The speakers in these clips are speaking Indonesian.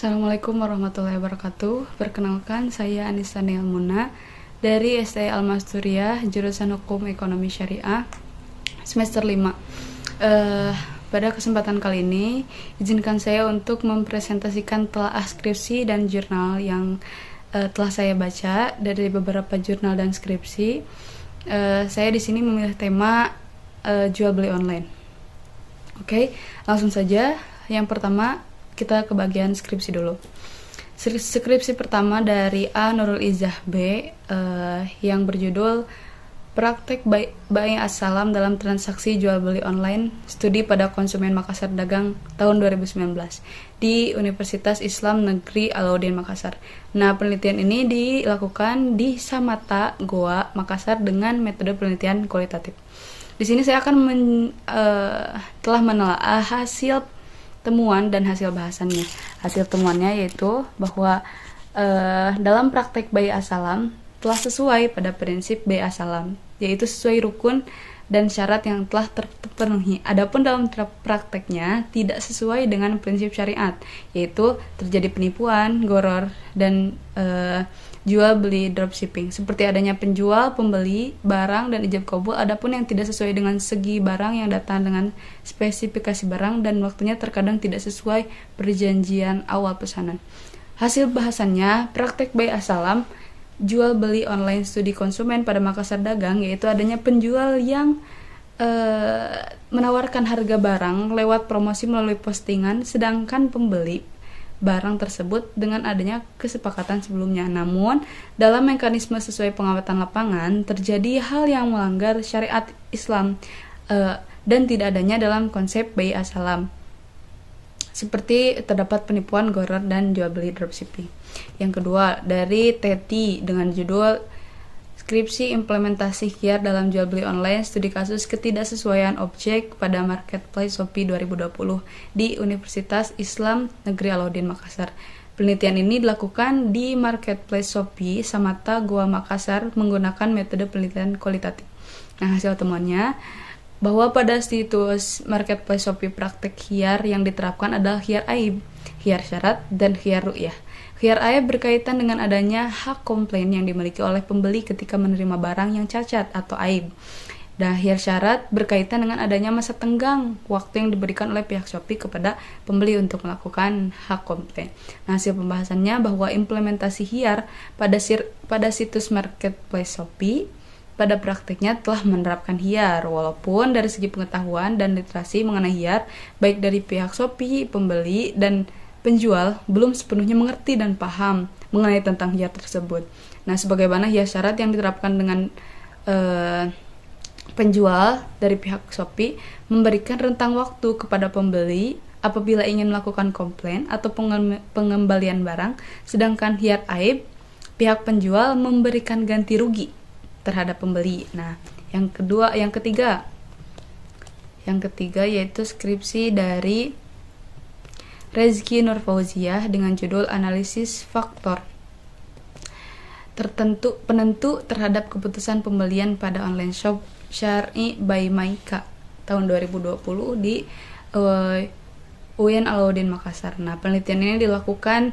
Assalamualaikum warahmatullahi wabarakatuh. Perkenalkan, saya Anissa Neilmuna dari STI Al-Masturiah, jurusan Hukum Ekonomi Syariah, semester 5. Pada kesempatan kali ini, izinkan saya untuk mempresentasikan telaah skripsi dan jurnal yang telah saya baca dari beberapa jurnal dan skripsi. Saya di sini memilih tema jual beli online. Oke, langsung saja. Yang pertama, kita ke bagian skripsi dulu. Skripsi pertama dari A. Nurul Izzah B. Yang berjudul Praktek Bai Assalam dalam Transaksi Jual Beli Online, Studi pada Konsumen Makassar Dagang tahun 2019 di Universitas Islam Negeri Alauddin Makassar. Nah, penelitian ini dilakukan di Samata, Goa, Makassar dengan metode penelitian kualitatif. Di sini saya akan telah menelaah hasil temuan dan hasil bahasannya. Hasil temuannya yaitu bahwa dalam praktek Bai Assalam telah sesuai pada prinsip Bai Assalam, yaitu sesuai rukun dan syarat yang telah terpenuhi. Adapun dalam prakteknya tidak sesuai dengan prinsip syariat, yaitu terjadi penipuan, goror, dan jual beli dropshipping, seperti adanya penjual, pembeli barang dan ijab kabul. Adapun yang tidak sesuai dengan segi barang yang datang dengan spesifikasi barang dan waktunya terkadang tidak sesuai perjanjian awal pesanan. Hasil bahasannya, praktek Bai Assalam jual beli online studi konsumen pada Makassar Dagang, yaitu adanya penjual yang menawarkan harga barang lewat promosi melalui postingan, sedangkan pembeli barang tersebut dengan adanya kesepakatan sebelumnya. Namun, dalam mekanisme sesuai pengamatan lapangan, terjadi hal yang melanggar syariat Islam dan tidak adanya dalam konsep Bai Assalam, seperti terdapat penipuan, goror, dan jual beli dropshipping. Yang kedua, dari Teti dengan judul Skripsi Implementasi Khiyar dalam Jual Beli Online, Studi Kasus Ketidaksesuaian Objek pada Marketplace Shopee 2020 di Universitas Islam Negeri Alauddin Makassar. Penelitian ini dilakukan di Marketplace Shopee Samata, Goa, Makassar menggunakan metode penelitian kualitatif. Nah, hasil temuannya bahwa pada situs Marketplace Shopee praktek khiyar yang diterapkan adalah khiyar aib, khiyar syarat, dan khiyar ru'yah. Khiyar aib berkaitan dengan adanya hak komplain yang dimiliki oleh pembeli ketika menerima barang yang cacat atau aib. Dan khiyar syarat berkaitan dengan adanya masa tenggang waktu yang diberikan oleh pihak Shopee kepada pembeli untuk melakukan hak komplain. Nah, hasil pembahasannya bahwa implementasi khiyar pada situs Marketplace Shopee pada prakteknya telah menerapkan khiyar, walaupun dari segi pengetahuan dan literasi mengenai khiyar, baik dari pihak Shopee, pembeli, dan penjual belum sepenuhnya mengerti dan paham mengenai tentang khiyar tersebut. Nah, sebagaimana khiyar syarat yang diterapkan dengan penjual dari pihak Shopee memberikan rentang waktu kepada pembeli apabila ingin melakukan komplain atau pengembalian barang, sedangkan khiyar aib pihak penjual memberikan ganti rugi terhadap pembeli. Nah, yang ketiga yaitu skripsi dari Rezki Nur Fauziah dengan judul Analisis Faktor Penentu terhadap Keputusan Pembelian pada Online Shop Syar'i by Maika tahun 2020 di UIN Alauddin Makassar. Nah, penelitian ini dilakukan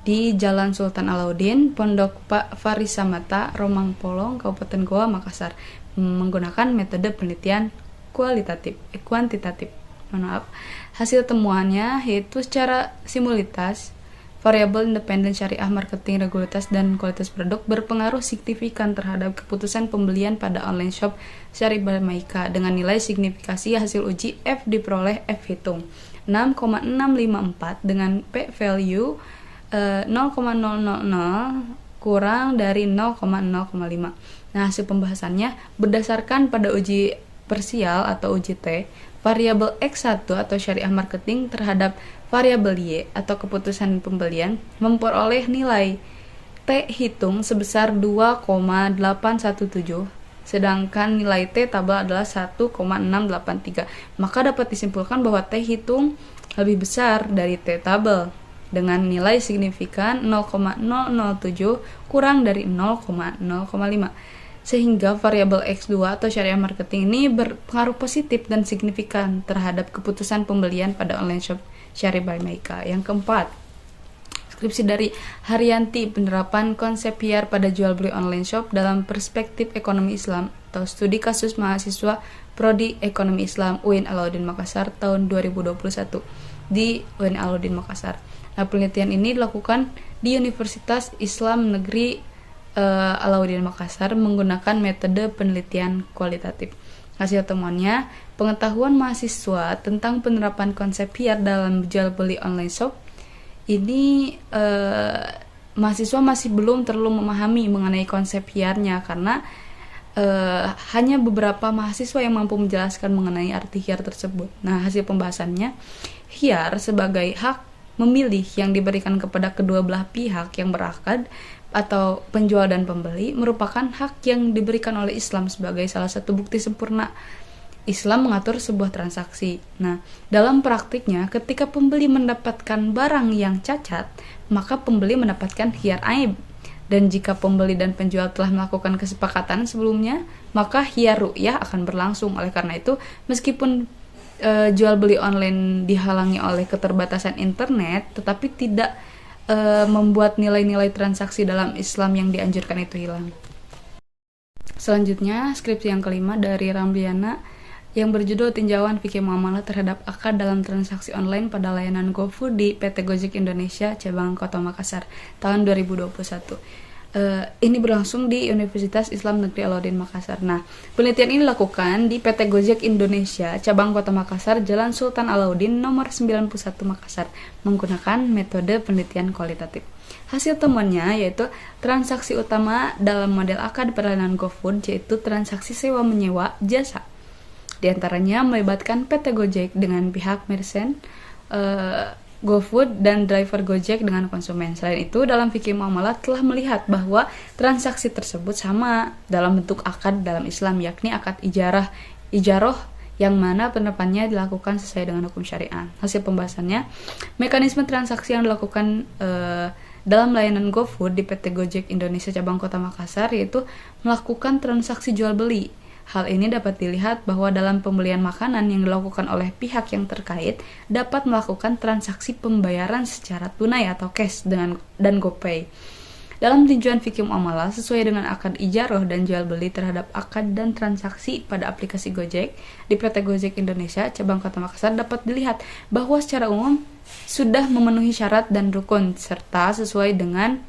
di Jalan Sultan Alauddin, Pondok Pak Faris Samata, Romang Polong, Kabupaten Goa, Makassar, menggunakan metode penelitian kuantitatif. Hasil temuannya yaitu secara simulitas, variabel independen syariah marketing, regularitas, dan kualitas produk berpengaruh signifikan terhadap keputusan pembelian pada online shop Syar'i by Maika dengan nilai signifikasi hasil uji F diperoleh F hitung 6,654 dengan P value 0,000 kurang dari 0,05. Nah, hasil pembahasannya berdasarkan pada uji parsial atau uji T, variabel X1 atau syariah marketing terhadap variabel Y atau keputusan pembelian memperoleh nilai T hitung sebesar 2,817, sedangkan nilai T tabel adalah 1,683. Maka dapat disimpulkan bahwa T hitung lebih besar dari T tabel dengan nilai signifikan 0,007 kurang dari 0,05, sehingga variabel X2 atau syariah marketing ini berpengaruh positif dan signifikan terhadap keputusan pembelian pada online shop Syar'i by Maika. Yang keempat, Skripsi dari Haryanti, penerapan konsep PR pada jual beli online shop dalam perspektif ekonomi Islam atau studi kasus mahasiswa Prodi Ekonomi Islam UIN Alauddin Makassar tahun 2021 di UIN Alauddin Makassar. Nah, penelitian ini dilakukan di Universitas Islam Negeri Alauddin Makassar menggunakan metode penelitian kualitatif. Hasil temuannya, pengetahuan mahasiswa tentang penerapan konsep PR dalam jual beli online shop ini mahasiswa masih belum terlalu memahami mengenai konsep PR-nya karena hanya beberapa mahasiswa yang mampu menjelaskan mengenai arti khiar tersebut. Nah, hasil pembahasannya, khiar sebagai hak memilih yang diberikan kepada kedua belah pihak yang berakad atau penjual dan pembeli merupakan hak yang diberikan oleh Islam sebagai salah satu bukti sempurna Islam mengatur sebuah transaksi. Nah, dalam praktiknya, ketika pembeli mendapatkan barang yang cacat, maka pembeli mendapatkan khiar aib. Dan jika pembeli dan penjual telah melakukan kesepakatan sebelumnya, maka khiar ru'yah akan berlangsung. Oleh karena itu, meskipun jual beli online dihalangi oleh keterbatasan internet, tetapi tidak membuat nilai-nilai transaksi dalam Islam yang dianjurkan itu hilang. Selanjutnya, skripsi yang kelima dari Ramliana yang berjudul Tinjauan Fikih Muamalah terhadap akad dalam transaksi online pada layanan GoFood di PT Gojek Indonesia cabang Kota Makassar tahun 2021. Ini berlangsung di Universitas Islam Negeri Alauddin Makassar. Nah, penelitian ini dilakukan di PT Gojek Indonesia cabang Kota Makassar, Jalan Sultan Alauddin nomor 91 Makassar menggunakan metode penelitian kualitatif. Hasil temuannya yaitu transaksi utama dalam model akad perlayanan GoFood yaitu transaksi sewa menyewa jasa. Di antaranya melibatkan PT Gojek dengan pihak merchant, GoFood dan driver Gojek dengan konsumen. Selain itu, dalam fikih muamalah telah melihat bahwa transaksi tersebut sama dalam bentuk akad dalam Islam, yakni akad ijarah yang mana penerapannya dilakukan sesuai dengan hukum syariah. Hasil pembahasannya, mekanisme transaksi yang dilakukan dalam layanan GoFood di PT Gojek Indonesia cabang Kota Makassar yaitu melakukan transaksi jual beli. Hal ini dapat dilihat bahwa dalam pembelian makanan yang dilakukan oleh pihak yang terkait dapat melakukan transaksi pembayaran secara tunai atau cash dan GoPay. Dalam tinjauan fikih muamalah sesuai dengan akad ijarah dan jual beli terhadap akad dan transaksi pada aplikasi Gojek di PT Gojek Indonesia cabang Kota Makassar dapat dilihat bahwa secara umum sudah memenuhi syarat dan rukun serta sesuai dengan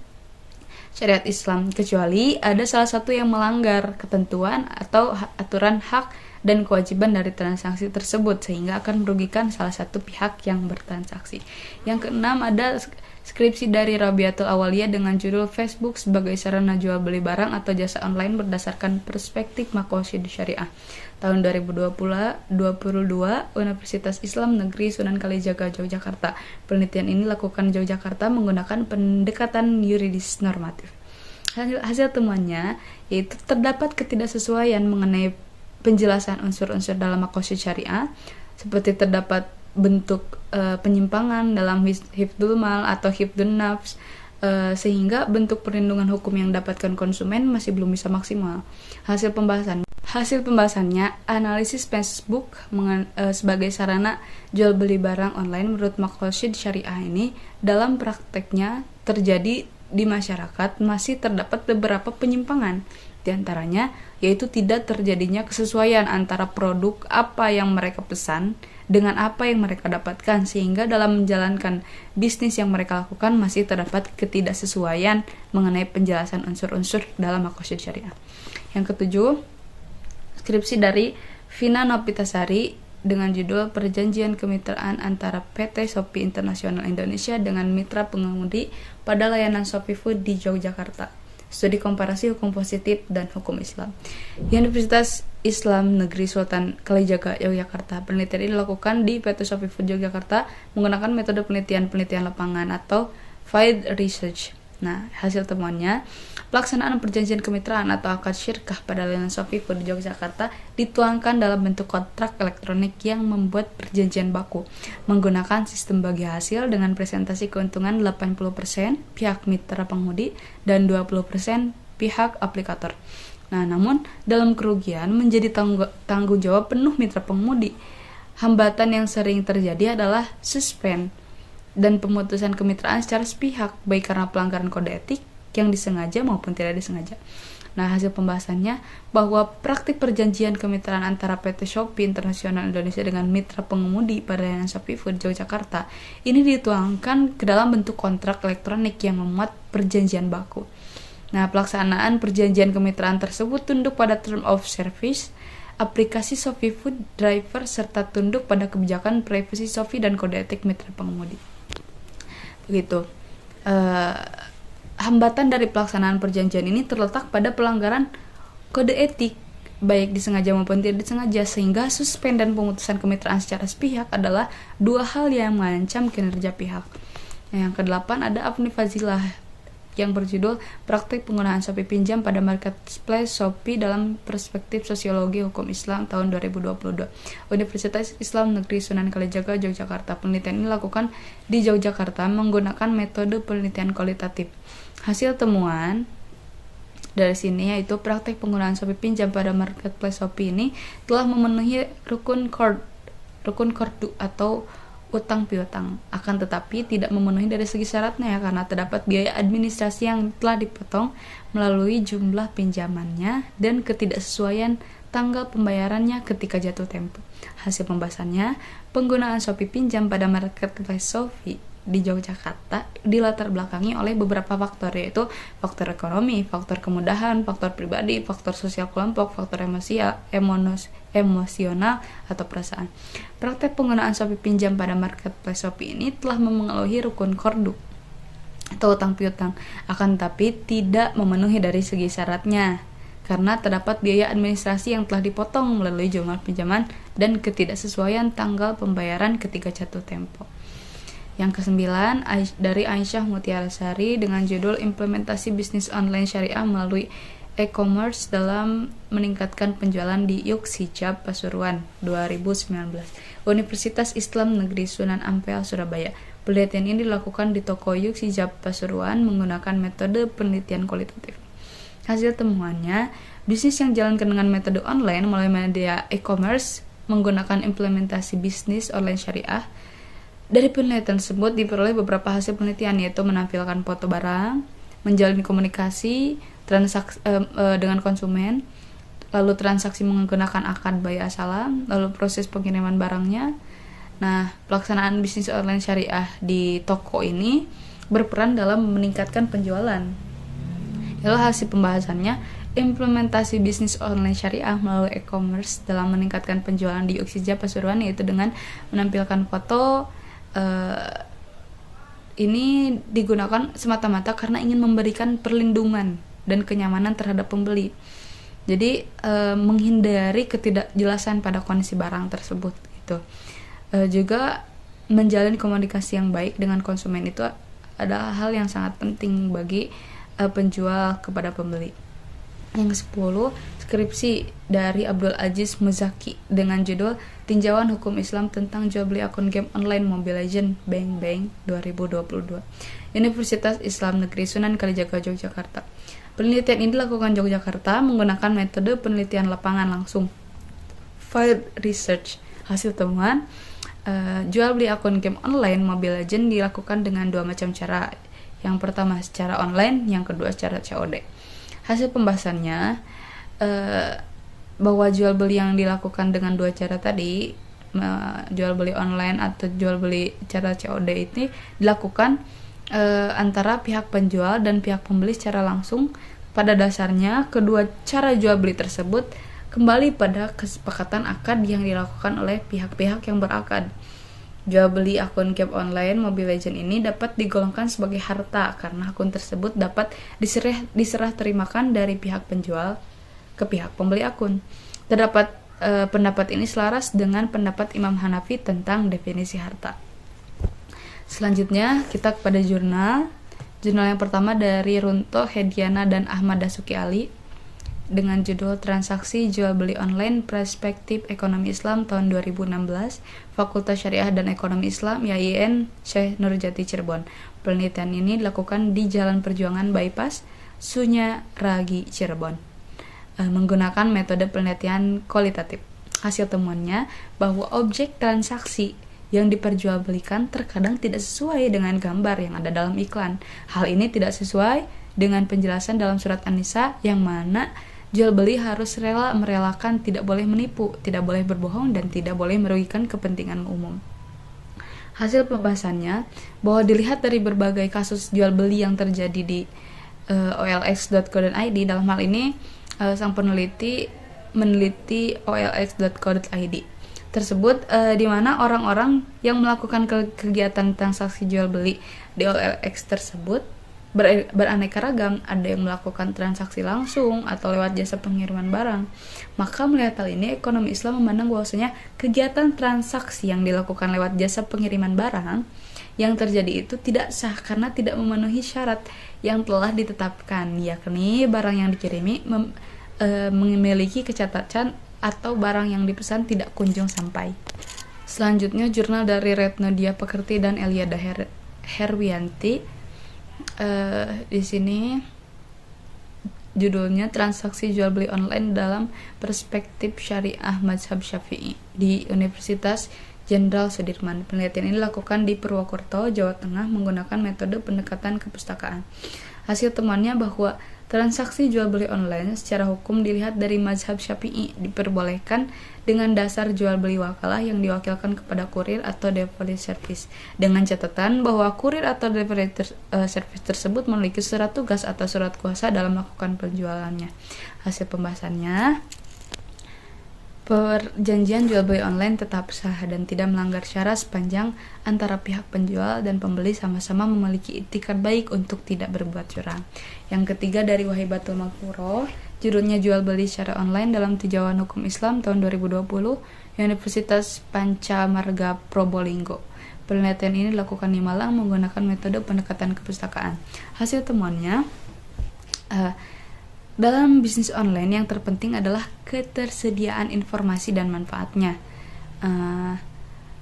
syariat Islam, kecuali ada salah satu yang melanggar ketentuan atau aturan hak dan kewajiban dari transaksi tersebut sehingga akan merugikan salah satu pihak yang bertransaksi. Yang keenam, ada skripsi dari Rabiatul Awaliyah dengan judul Facebook sebagai sarana jual beli barang atau jasa online berdasarkan perspektif maqasid syariah tahun 2022 Universitas Islam Negeri Sunan Kalijaga Yogyakarta. Penelitian ini dilakukan di Yogyakarta menggunakan pendekatan yuridis normatif. Hasil temuannya yaitu terdapat ketidaksesuaian mengenai penjelasan unsur-unsur dalam maqasid syariah, seperti terdapat bentuk penyimpangan dalam hifdzul mal atau hifdzun nafs, sehingga bentuk perlindungan hukum yang didapatkan konsumen masih belum bisa maksimal. Hasil pembahasannya, analisis Facebook sebagai sarana jual beli barang online menurut maqasid syariah ini dalam prakteknya terjadi di masyarakat masih terdapat beberapa penyimpangan. Di antaranya yaitu tidak terjadinya kesesuaian antara produk apa yang mereka pesan dengan apa yang mereka dapatkan, sehingga dalam menjalankan bisnis yang mereka lakukan masih terdapat ketidaksesuaian mengenai penjelasan unsur-unsur dalam maqasid syariah. Yang ketujuh, skripsi dari Vina Nopitasari dengan judul Perjanjian Kemitraan antara PT Shopee Internasional Indonesia dengan mitra pengemudi pada layanan Shopee Food di Yogyakarta. Studi komparasi hukum positif dan hukum Islam. Universitas Islam Negeri Sultan Kalijaga Yogyakarta. Penelitian ini dilakukan di PT Shopee Food Yogyakarta menggunakan metode penelitian lapangan atau field research. Nah, hasil temuannya, pelaksanaan perjanjian kemitraan atau akad syirkah pada layanan Shopee Food di Yogyakarta dituangkan dalam bentuk kontrak elektronik yang membuat perjanjian baku menggunakan sistem bagi hasil dengan presentasi keuntungan 80% pihak mitra pengemudi dan 20% pihak aplikator. Nah, namun dalam kerugian menjadi tanggung jawab penuh mitra pengemudi. Hambatan yang sering terjadi adalah suspend dan pemutusan kemitraan secara sepihak, baik karena pelanggaran kode etik yang disengaja maupun tidak disengaja. Nah, hasil pembahasannya bahwa praktik perjanjian kemitraan antara PT Shopee Internasional Indonesia dengan mitra pengemudi pada layanan Shopee Food Yogyakarta ini dituangkan ke dalam bentuk kontrak elektronik yang memuat perjanjian baku. Nah, pelaksanaan perjanjian kemitraan tersebut tunduk pada Term of Service, aplikasi Shopee Food Driver, serta tunduk pada kebijakan privasi Shopee dan kode etik mitra pengemudi. Begitu. Hambatan dari pelaksanaan perjanjian ini terletak pada pelanggaran kode etik, baik disengaja maupun tidak disengaja, sehingga suspend dan pemutusan kemitraan secara sepihak adalah dua hal yang mengancam kinerja pihak. Nah, yang kedelapan ada Afni Fazilah yang berjudul Praktik Penggunaan Shopee Pinjam pada Marketplace Shopee dalam Perspektif Sosiologi Hukum Islam tahun 2022. Universitas Islam Negeri Sunan Kalijaga, Yogyakarta. Penelitian ini dilakukan di Yogyakarta menggunakan metode penelitian kualitatif. Hasil temuan dari sini yaitu praktik penggunaan Shopee Pinjam pada Marketplace Shopee ini telah memenuhi rukun kordu atau utang piutang, akan tetapi tidak memenuhi dari segi syaratnya karena terdapat biaya administrasi yang telah dipotong melalui jumlah pinjamannya dan ketidaksesuaian tanggal pembayarannya ketika jatuh tempo. Hasil pembahasannya, penggunaan Shopee Pinjam pada Marketplace Shopee di Yogyakarta dilatar belakangi oleh beberapa faktor, yaitu faktor ekonomi, faktor kemudahan, faktor pribadi, faktor sosial kelompok, faktor emosional atau perasaan. Praktek penggunaan Shopee Pinjam pada Marketplace Shopee ini telah memenuhi rukun kordu atau utang piutang, akan tetapi tidak memenuhi dari segi syaratnya karena terdapat biaya administrasi yang telah dipotong melalui jumlah pinjaman dan ketidaksesuaian tanggal pembayaran ketika jatuh tempo. Yang kesembilan dari Aisyah Mutiara Sari dengan judul Implementasi Bisnis Online Syariah melalui E-commerce dalam meningkatkan penjualan di Yuksijab Pasuruan 2019. Universitas Islam Negeri Sunan Ampel Surabaya. Penelitian ini dilakukan di toko Yuksijab Pasuruan menggunakan metode penelitian kualitatif. Hasil temuannya, bisnis yang jalankan dengan metode online melalui media e-commerce menggunakan implementasi bisnis online syariah. Dari penelitian tersebut diperoleh beberapa hasil penelitian, yaitu menampilkan foto barang, menjalin komunikasi dengan konsumen, lalu transaksi menggunakan akad bayar salam, lalu proses pengiriman barangnya. Nah, pelaksanaan bisnis online syariah di toko ini berperan dalam meningkatkan penjualan. Lalu hasil pembahasannya, implementasi bisnis online syariah melalui e-commerce dalam meningkatkan penjualan di Yuksijab Pasuruan, yaitu dengan menampilkan foto. Ini digunakan semata-mata karena ingin memberikan perlindungan dan kenyamanan terhadap pembeli. Jadi menghindari ketidakjelasan pada kondisi barang tersebut gitu. Juga menjalin komunikasi yang baik dengan konsumen itu adalah hal yang sangat penting bagi penjual kepada pembeli. Yang 10, skripsi dari Abdul Aziz Muzaki dengan judul Tinjauan Hukum Islam tentang Jual Beli Akun Game Online Mobile Legends Bang Bang 2022. Universitas Islam Negeri Sunan Kalijaga, Yogyakarta. Penelitian ini dilakukan Yogyakarta menggunakan metode penelitian lapangan langsung, field research. Hasil temuan, jual beli akun game online Mobile Legends dilakukan dengan dua macam cara. Yang pertama secara online, yang kedua secara COD. Hasil pembahasannya, bahwa jual beli yang dilakukan dengan dua cara tadi, jual beli online atau jual beli cara COD ini dilakukan antara pihak penjual dan pihak pembeli secara langsung. Pada dasarnya, kedua cara jual beli tersebut kembali pada kesepakatan akad yang dilakukan oleh pihak-pihak yang berakad. Jual beli akun game online Mobile Legends ini dapat digolongkan sebagai harta karena akun tersebut dapat diserah terimakan dari pihak penjual ke pihak pembeli akun. Terdapat pendapat ini selaras dengan pendapat Imam Hanafi tentang definisi harta. Selanjutnya kita kepada jurnal yang pertama dari Runto Hediana dan Ahmad Dasuki Ali dengan judul Transaksi Jual Beli Online Perspektif Ekonomi Islam tahun 2016, Fakultas Syariah dan Ekonomi Islam YIN Syekh Nurjati Cirebon. Penelitian ini dilakukan di Jalan Perjuangan Bypass Sunyaragi Cirebon menggunakan metode penelitian kualitatif. Hasil temuannya bahwa objek transaksi yang diperjualbelikan terkadang tidak sesuai dengan gambar yang ada dalam iklan. Hal ini tidak sesuai dengan penjelasan dalam surat An-Nisa yang mana jual beli harus merelakan, tidak boleh menipu, tidak boleh berbohong, dan tidak boleh merugikan kepentingan umum. Hasil pembahasannya bahwa dilihat dari berbagai kasus jual beli yang terjadi di olx.co.id, dalam hal ini sang peneliti meneliti olx.co.id tersebut, di mana orang-orang yang melakukan kegiatan transaksi jual beli di OLX tersebut beraneka ragam. Ada yang melakukan transaksi langsung atau lewat jasa pengiriman barang. Maka melihat hal ini, ekonomi Islam memandang bahwasanya kegiatan transaksi yang dilakukan lewat jasa pengiriman barang yang terjadi itu tidak sah karena tidak memenuhi syarat yang telah ditetapkan, yakni barang yang dikirimi memiliki kecacatan atau barang yang dipesan tidak kunjung sampai. Selanjutnya, jurnal dari Retno Dia Pekerti dan Eliada Herwianti. Di sini judulnya Transaksi Jual Beli Online dalam Perspektif Syariah Mazhab Syafi'i di Universitas Jenderal Sudirman. Penelitian ini dilakukan di Purwokerto, Jawa Tengah menggunakan metode pendekatan kepustakaan. Hasil temuannya bahwa transaksi jual beli online secara hukum dilihat dari mazhab Syafi'i diperbolehkan dengan dasar jual beli wakalah yang diwakilkan kepada kurir atau delivery service, dengan catatan bahwa kurir atau delivery service tersebut memiliki surat tugas atau surat kuasa dalam melakukan penjualannya. Hasil pembahasannya, perjanjian jual beli online tetap sah dan tidak melanggar syarat sepanjang antara pihak penjual dan pembeli sama-sama memiliki itikad baik untuk tidak berbuat curang. Yang ketiga, dari Wahibatul Maghfurah, judulnya Jual Beli secara online dalam Tinjauan Hukum Islam tahun 2020, Universitas Pancamarga Probolinggo. Penelitian ini dilakukan di Malang menggunakan metode pendekatan kepustakaan. Hasil temuannya, dalam bisnis online yang terpenting adalah ketersediaan informasi dan manfaatnya.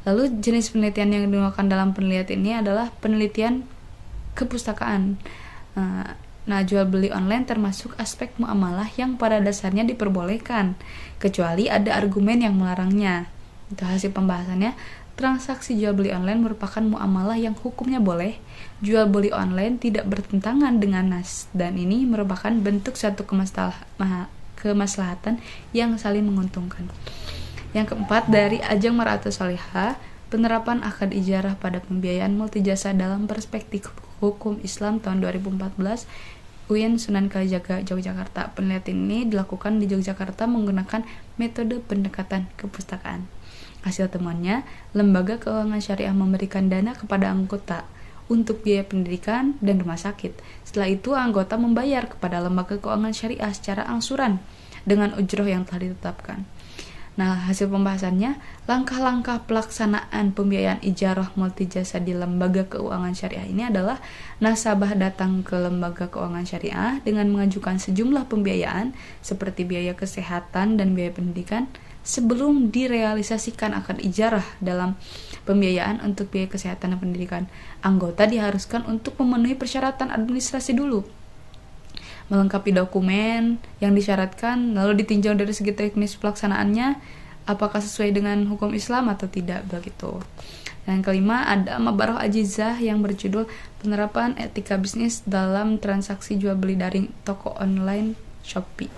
Lalu jenis penelitian yang digunakan dalam penelitian ini adalah penelitian kepustakaan. Nah, jual beli online termasuk aspek muamalah yang pada dasarnya diperbolehkan, kecuali ada argumen yang melarangnya. Itu hasil pembahasannya. Transaksi jual beli online merupakan muamalah yang hukumnya boleh. Jual beli online tidak bertentangan dengan nas, dan ini merupakan bentuk satu kemaslahatan yang saling menguntungkan. Yang keempat, dari Ajeng Mar'atus Salihah, penerapan akad ijarah pada pembiayaan multijasa dalam perspektif hukum Islam tahun 2014, UIN Sunan Kalijaga, Yogyakarta. Penelitian ini dilakukan di Yogyakarta menggunakan metode pendekatan kepustakaan. Hasil temuannya, lembaga keuangan syariah memberikan dana kepada anggota untuk biaya pendidikan dan rumah sakit. Setelah itu, anggota membayar kepada lembaga keuangan syariah secara angsuran dengan ujroh yang telah ditetapkan. Nah, hasil pembahasannya, langkah-langkah pelaksanaan pembiayaan ijarah multijasa di lembaga keuangan syariah ini adalah nasabah datang ke lembaga keuangan syariah dengan mengajukan sejumlah pembiayaan seperti biaya kesehatan dan biaya pendidikan sebelum direalisasikan akad ijarah. Dalam pembiayaan untuk biaya kesehatan dan pendidikan, anggota diharuskan untuk memenuhi persyaratan administrasi dulu, melengkapi dokumen yang disyaratkan, lalu ditinjau dari segi teknis pelaksanaannya apakah sesuai dengan hukum Islam atau tidak, begitu. Dan yang kelima, ada Mabaroh Ajizah yang berjudul Penerapan Etika Bisnis dalam Transaksi Jual Beli Daring Toko Online Shopee.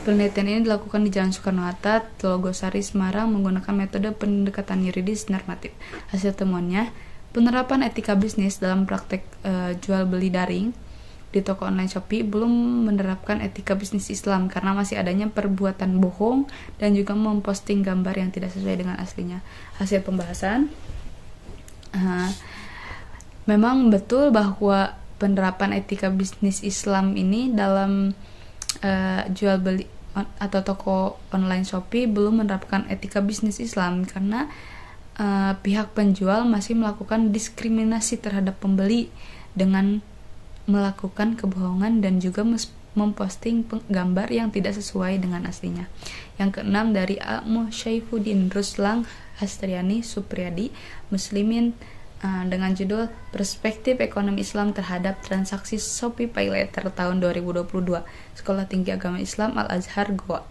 Penelitian ini dilakukan di Jalan Soekarno-Hatta, Telogosari, Semarang menggunakan metode pendekatan yuridis normatif. Hasil temuannya, penerapan etika bisnis dalam praktek jual beli daring di toko online Shopee belum menerapkan etika bisnis Islam karena masih adanya perbuatan bohong dan juga memposting gambar yang tidak sesuai dengan aslinya. Hasil pembahasan, memang betul bahwa penerapan etika bisnis Islam ini dalam jual beli atau toko online Shopee belum menerapkan etika bisnis Islam karena pihak penjual masih melakukan diskriminasi terhadap pembeli dengan melakukan kebohongan dan juga memposting gambar yang tidak sesuai dengan aslinya. Yang keenam, dari Al Syaifuddin Ruslang Hastriani Supriyadi Muslimin dengan judul Perspektif Ekonomi Islam Terhadap Transaksi Shopee Paylater tahun 2022, Sekolah Tinggi Agama Islam Al-Azhar Goa.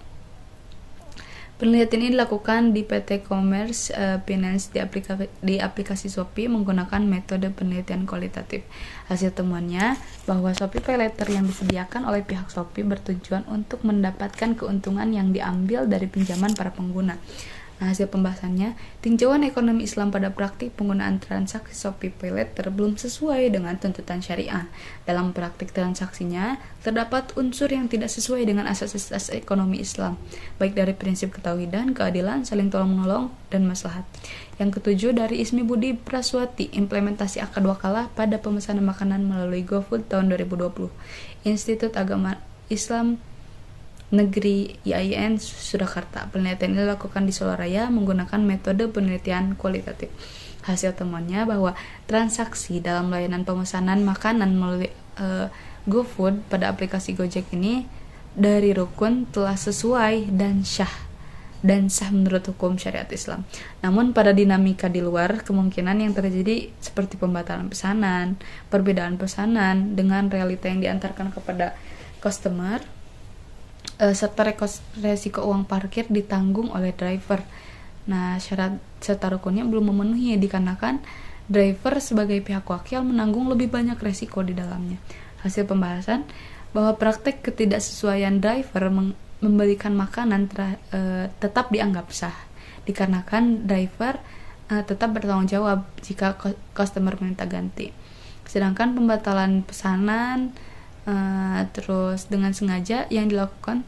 Penelitian ini dilakukan di PT Commerce Finance di aplikasi Shopee menggunakan metode penelitian kualitatif. Hasil temuannya bahwa Shopee PayLater yang disediakan oleh pihak Shopee bertujuan untuk mendapatkan keuntungan yang diambil dari pinjaman para pengguna. Nah, hasil pembahasannya, tinjauan ekonomi Islam pada praktik penggunaan transaksi Shopee PayLater belum sesuai dengan tuntutan syariah. Dalam praktik transaksinya, terdapat unsur yang tidak sesuai dengan asas-asas ekonomi Islam, baik dari prinsip ketauhidan, keadilan, saling tolong-menolong, dan maslahat. Yang ketujuh, dari Ismi Budi Praswati, implementasi akad wakalah pada pemesanan makanan melalui GoFood tahun 2020. Institut Agama Islam Negeri IAIN Surakarta. Penelitian ini dilakukan di Soloraya menggunakan metode penelitian kualitatif. Hasil temuannya bahwa transaksi dalam layanan pemesanan makanan melalui GoFood pada aplikasi Gojek ini dari rukun telah sesuai dan sah menurut hukum syariat Islam. Namun pada dinamika di luar, kemungkinan yang terjadi seperti pembatalan pesanan, perbedaan pesanan dengan realita yang diantarkan kepada customer, serta resiko uang parkir ditanggung oleh driver. Nah, syarat serta rukunnya belum memenuhi dikarenakan driver sebagai pihak wakil menanggung lebih banyak resiko di dalamnya. Hasil pembahasan bahwa praktek ketidaksesuaian driver memberikan makanan tetap dianggap sah, dikarenakan driver tetap bertanggung jawab jika customer minta ganti. Sedangkan pembatalan pesanan terus dengan sengaja yang dilakukan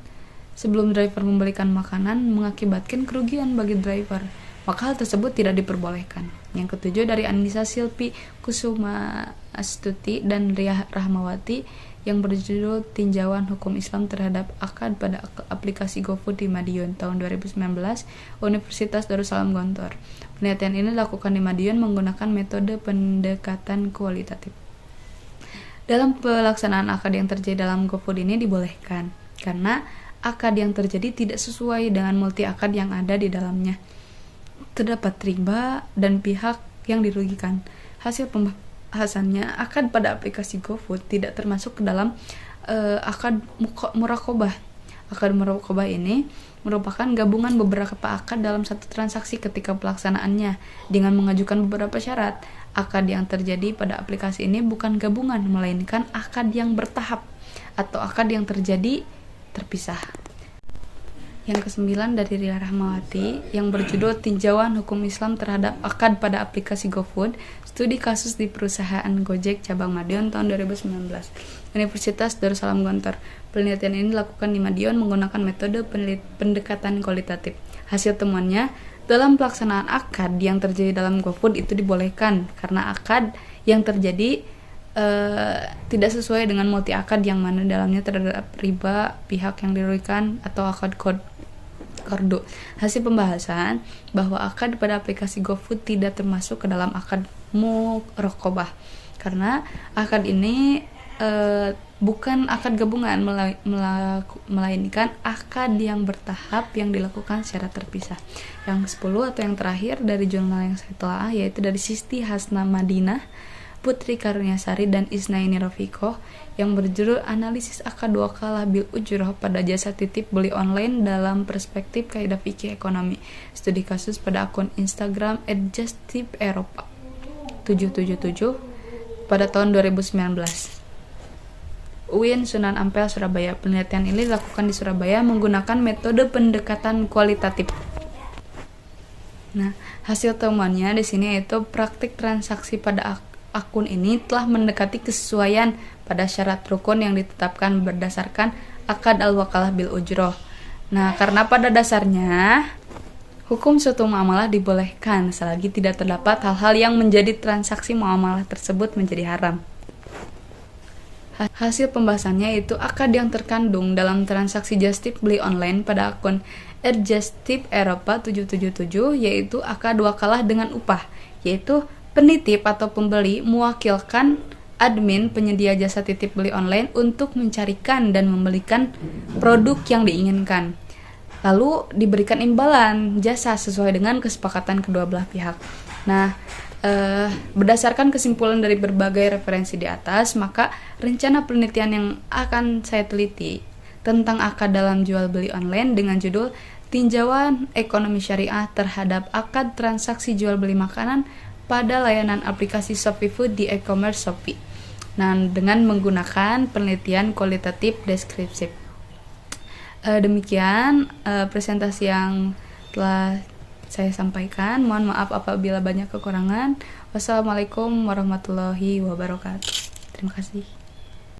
sebelum driver membelikan makanan mengakibatkan kerugian bagi driver, maka hal tersebut tidak diperbolehkan. Yang ketujuh, dari Anissa Silpi Kusuma Astuti dan Ria Rahmawati yang berjudul Tinjauan Hukum Islam Terhadap Akad pada aplikasi GoFood di Madiun tahun 2019, Universitas Darussalam Gontor. Penelitian ini dilakukan di Madiun menggunakan metode pendekatan kualitatif. Dalam pelaksanaan akad yang terjadi dalam GoFood ini dibolehkan karena akad yang terjadi tidak sesuai dengan multi akad yang ada di dalamnya. Terdapat riba dan pihak yang dirugikan. Hasil pembahasannya, akad pada aplikasi GoFood tidak termasuk ke dalam akad muraqabah. Akad muraqabah ini merupakan gabungan beberapa akad dalam satu transaksi ketika pelaksanaannya dengan mengajukan beberapa syarat. Akad yang terjadi pada aplikasi ini bukan gabungan, melainkan akad yang bertahap atau akad yang terjadi terpisah. Yang kesembilan dari Ria Rahmawati yang berjudul Tinjauan Hukum Islam Terhadap Akad pada Aplikasi GoFood, Studi Kasus di Perusahaan Gojek Cabang Madiun tahun 2019, Universitas Darussalam Gontor. Penelitian ini dilakukan di Madiun menggunakan metode pendekatan kualitatif. Hasil temuannya, dalam pelaksanaan akad yang terjadi dalam GoFood itu dibolehkan karena akad yang terjadi tidak sesuai dengan multi akad yang mana dalamnya terdapat riba, pihak yang dirugikan, atau akad kordo. Hasil pembahasan bahwa akad pada aplikasi GoFood tidak termasuk ke dalam akad muraqabah karena akad ini bukan akad gabungan, melainkan akad yang bertahap yang dilakukan secara terpisah. Yang 10 atau yang terakhir dari jurnal yang saya telah, yaitu dari Sisti Hasna Madinah, Putri Karunyasari, dan Isnaini Rofikoh yang berjudul Analisis Akad Wakalah Bil Ujroh pada Jasa Titip Beli Online dalam Perspektif Kaidah Fikih Ekonomi. Studi kasus pada akun Instagram @justiperopa 777 pada tahun 2019. UIN Sunan Ampel Surabaya. Penelitian ini dilakukan di Surabaya menggunakan metode pendekatan kualitatif. Nah, hasil temuannya di sini yaitu praktik transaksi pada akun ini telah mendekati kesesuaian pada syarat rukun yang ditetapkan berdasarkan akad al-wakalah bil ujroh. Nah, karena pada dasarnya hukum suatu muamalah dibolehkan selagi tidak terdapat hal-hal yang menjadi transaksi muamalah tersebut menjadi haram. Hasil pembahasannya yaitu akad yang terkandung dalam transaksi justip beli online pada akun @justiperopa 777 yaitu akad wakalah dengan upah, yaitu penitip atau pembeli mewakilkan admin penyedia jasa titip beli online untuk mencarikan dan membelikan produk yang diinginkan, lalu diberikan imbalan jasa sesuai dengan kesepakatan kedua belah pihak. Nah, berdasarkan kesimpulan dari berbagai referensi di atas, maka rencana penelitian yang akan saya teliti tentang akad dalam jual beli online dengan judul tinjauan ekonomi syariah terhadap akad transaksi jual beli makanan pada layanan aplikasi Shopee Food di e-commerce Shopee. Nah, dengan menggunakan penelitian kualitatif deskriptif. Demikian presentasi yang telah saya sampaikan. Mohon maaf apabila banyak kekurangan. Wassalamualaikum warahmatullahi wabarakatuh. Terima kasih.